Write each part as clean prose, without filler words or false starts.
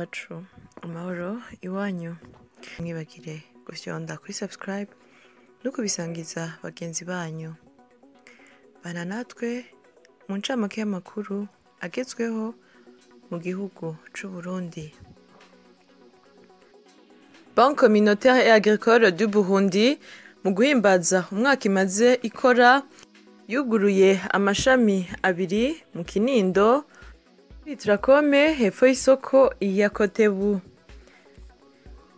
iwacu amahoro iwanyu mwibagire gufyonda kuri subscribe no kubisangiza bagenzi banyu bana natwe mu ncamake y'amakuru agezweho mu gihugu c'u Burundi. Banque communautaire et agricole du Burundi mu guhimbaza umwaka imaze ikora yuguruye amashami abiri mu Kinindo Trakome hepfo y'isoko ya Kotebu.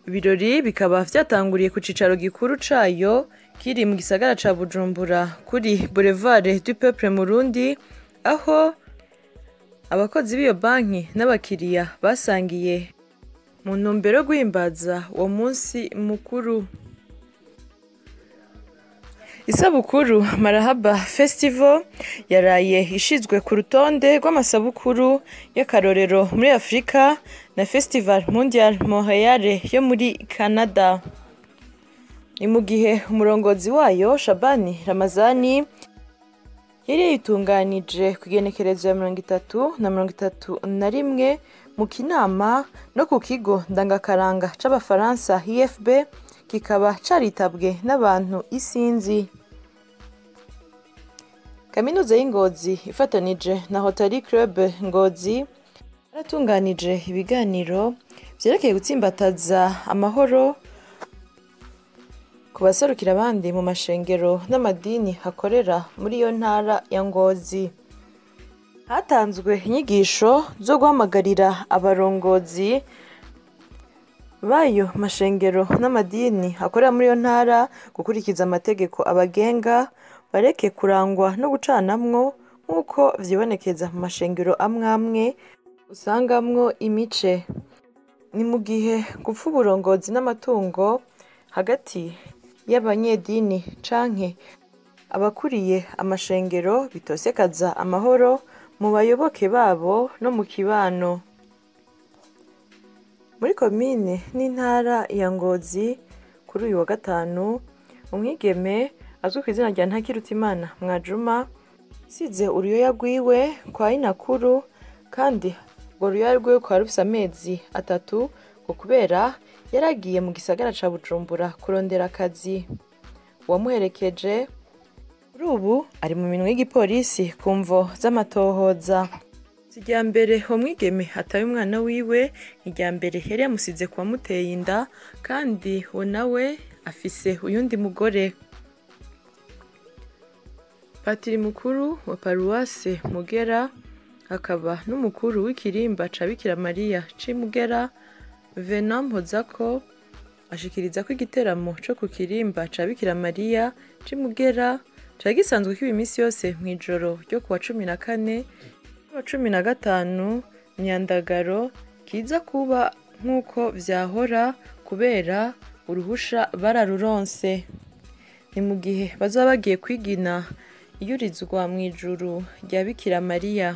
Ibirori bikaba vyatanguriye ku cicaro gikuru cayo kiri mu gisagara ca Bujumbura kuri Boulevard du Peuple Murundi, aho abakozi b'iyo banki n'abakiriya basangiye mu ntumbero yo guhimbaza uwo munsi mukuru. Isabukuru Marahaba Festival yaraye ishizwe ku rutonde rw'amasabukuru y'akarorero muri Afrika na Festival Mondial Montreal yo muri Canada. Ni mu gihe umurongozi wayo Shabani Ramazani yari yitunganije ku igenekerezo ya 30 na 31 mu Kinama no ku kigo ndangakaranga c'abafaransa IFB, kikaba caritabwe n'abantu isinzi. Kaminuza y'Ingozi ifatanije na Rotary Club Ngozi yaratunganije ibiganiro vyerekeye gutsimbataza amahoro ku baserukira abandi mu mashengero n'amadini hakorera muri iyo ntara ya Ngozi. Hatanzwe inyigisho zo guhamagarira abarongozi bayo mashengero n'amadini hakorera muri iyo ntara gukurikiza amategeko abagenga, bareke kurangwa no gucanamwo nk'uko vyibonekeza mu mashengero amwe usangamwo imice. Ni mu gihe gupfa uburongozi n'amatungo hagati y'abanyedini canke abakuriye amashengero bitosekaza amahoro mu bayoboke babo no mu kibano. Muri komine n'intara ya Ngozi kuri uyu wa gatanu, umwigeme azwi ku izina rya Ntakirutimana Mwajuma size uruyoya rwiwe kwa inakuru, kandi urwo ruyoya rwiwe kwa rufise amezi 3 ngo kubera yaragiye mu gisagara ca Bujumbura kurondera akazi. Uwamuherekeje kuri ubu ari mu minwe y'igipolisi ku mvo z'amatohoza. Irya mbere uwo mwigeme ataye umwana wiwe, irya mbere yari yamusize kuwa muteye inda, kandi uwo nawe afise uyundi mugore. Patiri mukuru wa paruwase Mugera akaba n'umukuru w'ikirimba ca Bikira Mariya c'Imugera Venant Mpozako ashikiriza ko igiteramo co ku kirimba ca Bikira Mariya c'Imugera cari gisanzwe kiba imisi yose mw'ijoro ryo kuwa 14 wa 15 Myandagaro kiza kuba nk'uko vyahora kubera uruhusha bararuronse. Ni mu gihe bazaba bagiye kwigina iyurizwa mw'ijuru rya Bikira Mariya.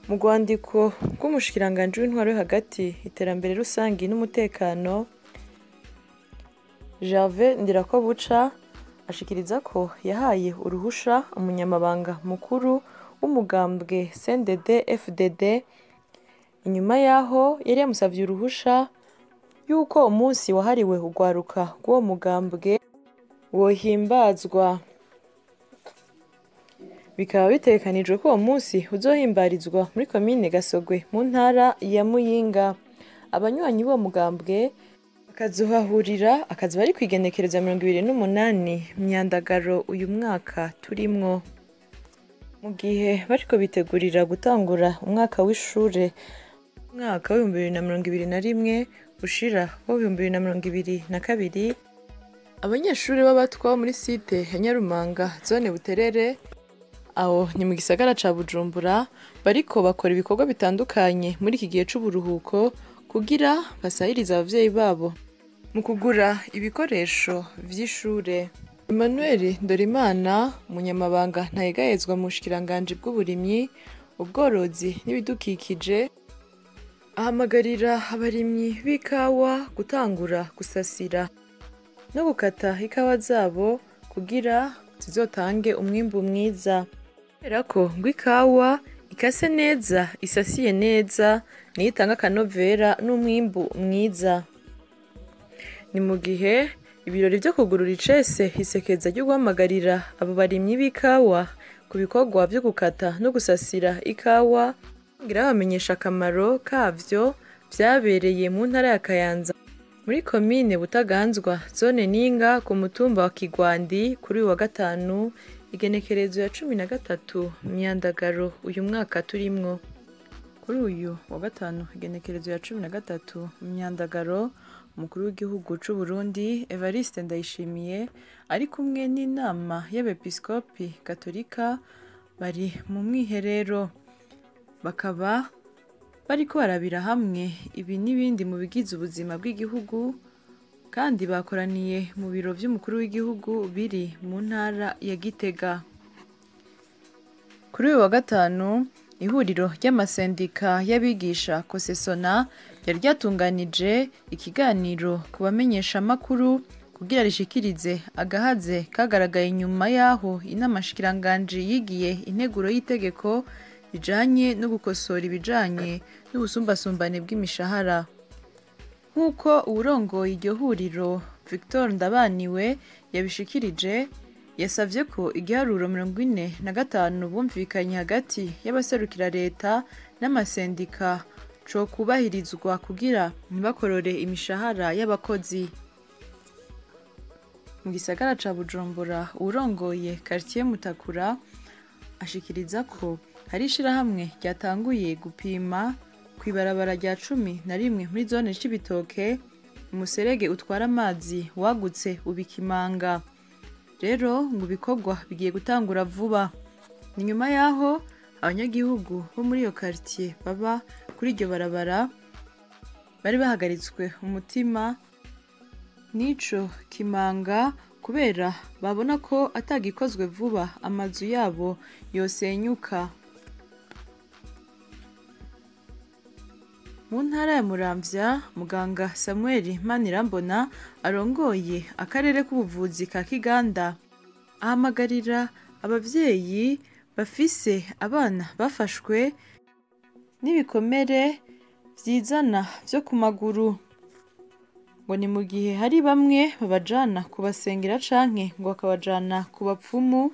Mu rwandiko rw'umushikiranganji w'intwaro yo hagati, iterambere rusangi n'umutekano, Gervais Ndirakobuca ashikiriza ko yahaye uruhusha umunyamabanga mukuru w'umugambwe CNDD FDD inyuma yaho yari yamusavye uruhusha yuko umunsi wahariwe urwaruka rw'uwo mugambwe wohimbazwa. Bikaba bitegekanijwe ko uwo munsi uzohimbarizwa muri komine Gasogwe mu ntara ya Muyinga. Abanywanyi b'uwo mugambwe bakazohahurira akazi bari kwigenekereza 28 Myandagaro uyu mwaka turimwo. Mu gihe bariko bitegurira gutangura umwaka w'ishure umwaka wa 2021 ushira wa 2022, abanyeshuri b'abatwa muri site ya Nyarumanga zone Buterere aho ni mu gisagara ca Bujumbura bariko bakora ibikorwa bitandukanye muri iki gihe c'uburuhuko kugira basahirize abavyeyi babo mu kugura ibikoresho vy'ishure. Emmanuel Ndorimana umunyamabanga ntayegayezwa mu bushikiranganji bw'uburimyi, ubworozi n'ibidukikije ahamagarira abarimyi b'ikawa gutangura gusasira no gukata ikawa zabo kugira zizotange umwimbu mwiza. Kubera ko ngo ikawa ikase neza, isasiye neza, niyo itanga akanovera n'umwimbu mwiza. Ni mu gihe ibirori vyo kugurura icese isekeza ryo guhamagarira abo barimyi b'ikawa ku bikorwa vyo gukata no gusasira ikawa, ngira bamenyesha akamaro kavyo, vyabereye mu ntara ya Kayanza muri komine Butaganzwa, zone Ninga, ku mutumba wa Kigwandi kuri uyu wa gatanu igenekerezo ya 13 Myandagaro uyu mwaka turimwo. Kuri uyu wa gatanu igenekerezo ya 13 Myandagaro, umukuru w'igihugu c'u Burundi Evariste Ndayishimiye ari kumwe n'inama y'abepiskopi Katolika bari mu mwiherero, bakaba bariko barabira hamwe ibi n'ibindi mu bigize ubuzima bw'igihugu, kandi bakoraniye mu biro vy'umukuru w'igihugu biri mu ntara ya Gitega. Kuri uyu wa gatanu ihuriro ry'amasendika y'abigisha Kosesona yari ryatunganije ikiganiro ku bamenyeshamakuru kugira rishikirize agahaze kagaragaye inyuma y'aho inama shikiranganji yigiye integuro y'itegeko rijanye no gukosora ibijanye n'ubusumbasumbane bw'imishahara. Nk'uko uwurongoye iryo huriro Victor Ndabaniwe yabishikirije, yasavye ko igiharuro 45 bumvikanye hagati y'abaserukira leta n'amasendika co kubahirizwa kugira ntibakorore imishahara y'abakozi. Mu gisagara ca Bujumbura, uwurongoye quartier Mutakura ashikiriza ko hari ishirahamwe ryatanguye gupima kw'ibarabara rya 11 muri zone Cibitoke umuserege utwara amazi wagutse ubikimanga. Rero ngo ibikorwa bigiye gutangura vuba. Ni nyuma yaho abanyagihugu bo muri iyo quartier baba kuri iryo barabara bari bahagaritswe umutima n'ico kimanga kubera babona ko atagikozwe vuba amazu yabo yosenyuka. Mu ntara ya Muramvya, muganga Samuel Manirambona arongoye akarere k'ubuvuzi ka Kiganda ahamagarira abavyeyi bafise abana bafashwe n'ibikomere vyizana vyo ku maguru, ngo ni mu gihe hari bamwe babajana kubasengera canke ngo bakabajana ku bapfumu.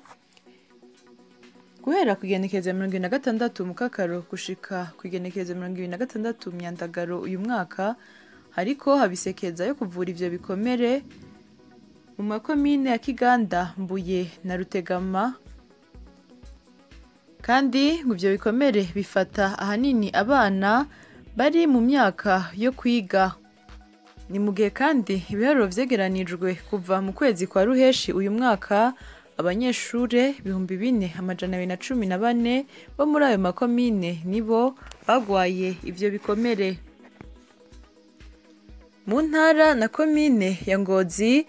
Guhera ku igenekerezo ya 26 Mukakaro gushika ku igenekerezo ya 26 Myandagaro uyu mwaka, hariko habisekeza yo kuvura ivyo bikomere mu makomine ya Kiganda, Mbuye na Rutegama, kandi ngo ivyo bikomere bifata ahanini abana bari mu myaka yo kwiga. Ni mu gihe kandi ibiharuro vyegeranijwe kuva mu kwezi kwa Ruheshi uyu mwaka, abanyeshure 4,214 bo muri ayo makomine nibo bagwaye ivyo bikomere. Mu ntara na komine ya Ngozi,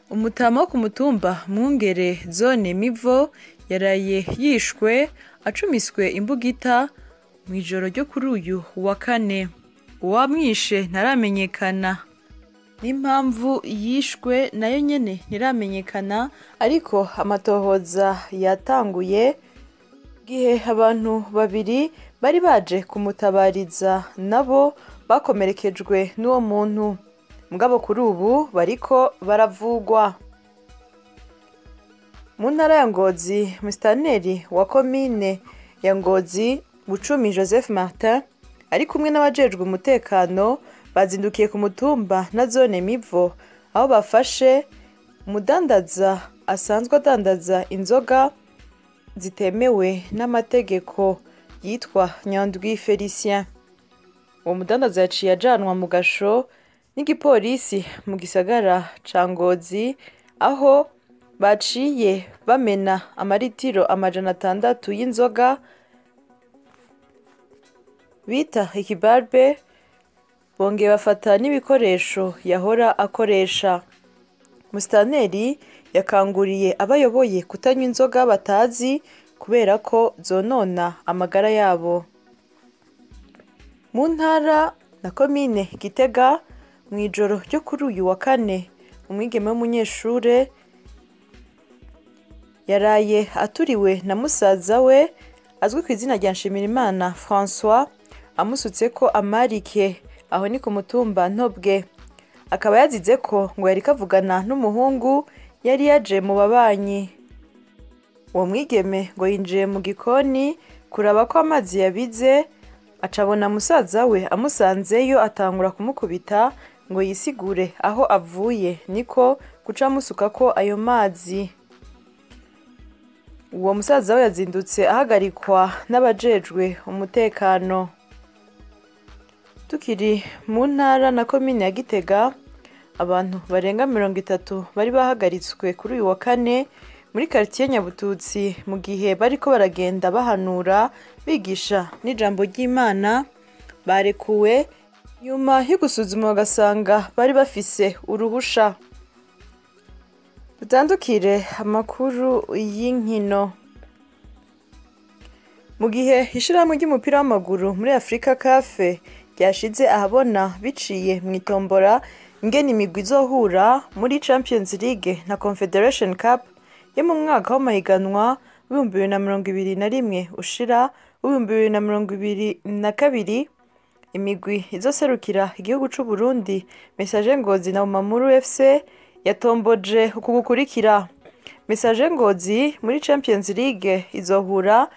umutama wo ku mutumba Mwungere zone Mivo yaraye yishwe acumiswe imbugita mw'ijoro ryo kuri uyu wa kane. Uwamwishe ntaramenyekana, n'impamvu yishwe nayo nyene ntiramenyekana, ariko amatohoza yatanguye gihe abantu babiri bari baje kumutabariza nabo bakomerekejwe n'uwo muntu. Mugabo kuri ubu bariko baravugwa. Mu ntara ya Ngozi, musitanteri wa komine ya Ngozi Bucumi Joseph Martin ari kumwe n'abajejwe umutekano bazindukiye ku mutumba na zone Mivo, aho bafashe umudandaza asanzwe adandaza inzoga zitemewe n'amategeko yitwa Nyandwi Felicien. Uwo mudandaza yaciye ajanwa mu gasho n'igipolisi mu gisagara ca Ngozi, aho baciye bamena amaritiro 600 y'inzoga bita ikibarbe, bongeye bafata n'ibikoresho yahora akoresha. Musitanteri yakanguriye abayoboye kutanywa inzoga batazi kubera ko zonona amagara yabo. Mu ntara na komine Gitega, mw'ijoro ryo kuri uyu wa kane, umwigeme w'umunyeshure yaraye aturiwe na musaza we azwi ku izina rya Nshimirimana François amusutse ko amarike aho ni ku mutumba Ntobwe, akaba yazize ko ngo yari kavugana n'umuhungu yari yaje mu babanyi. Uwo mwigeme ngo yinjiye mu gikoni kuraba ko amazi yabize, acabona musaza we amusanzeyo atangura kumukubita ngo yisigure aho avuye, niko guca amusuka ko ayo mazi. Uwo musaza we yazindutse ahagarikwa n'abajejwe umutekano. Tukiri mu ntara na komine ya Gitega, abantu barenga 30 bari bahagaritswe kuri uyu wa kane muri quartier Nyabututsi mu gihe bariko baragenda bahanura bigisha n'ijambo ry'Imana, barekuwe nyuma yo gusuzuma bagasanga bari bafise uruhusha. Dutandukire amakuru y'inkino. Mu gihe ishirahamwe ry'umupira w'amaguru muri Afrika CAF ryashize ahabona biciye mu itombora ingene imigwi izohura muri Champions League na Confederation Cup yo mu mwaka w'amahiganwa w'2021 ushira w'2022, imigwi izoserukira igihugu c'u Burundi Messager Ngozi na Bumamuru FC yatomboje uku gukurikira. Messager Ngozi muri Champions League izohura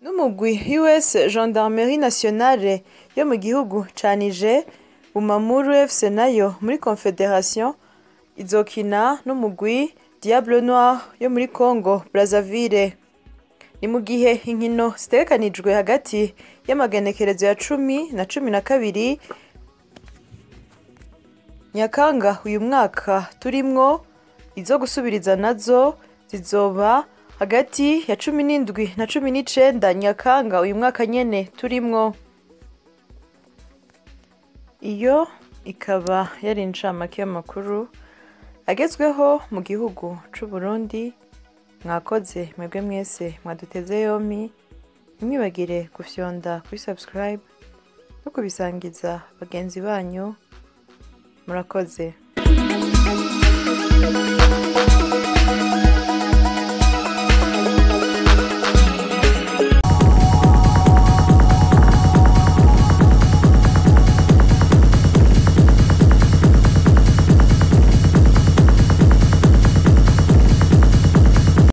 n'umugwi US Gendarmerie Nationale yo mu gihugu ca Niger. Bumamuru FC nayo muri Confederation izokina n'umugwi Diable Noir yo muri Congo Brazzaville. Ni mu gihe inkino zitegekanijwe hagati y'amagenekerezo ya 10 na 12 Nyakanga uyu mwaka turimwo, izo gusubiriza nazo zizoba hagati ya 17 na 19 Nyakanga uyu mwaka nyene turimwo. Iyo ikaba yari incamake y'amakuru agezweho mu gihugu c'u Burundi. Mwakoze mwebwe mwese mwaduteze yompi, ntimwibagire gufyonda kuri subscribe no kubisangiza bagenzi banyu. Murakoze.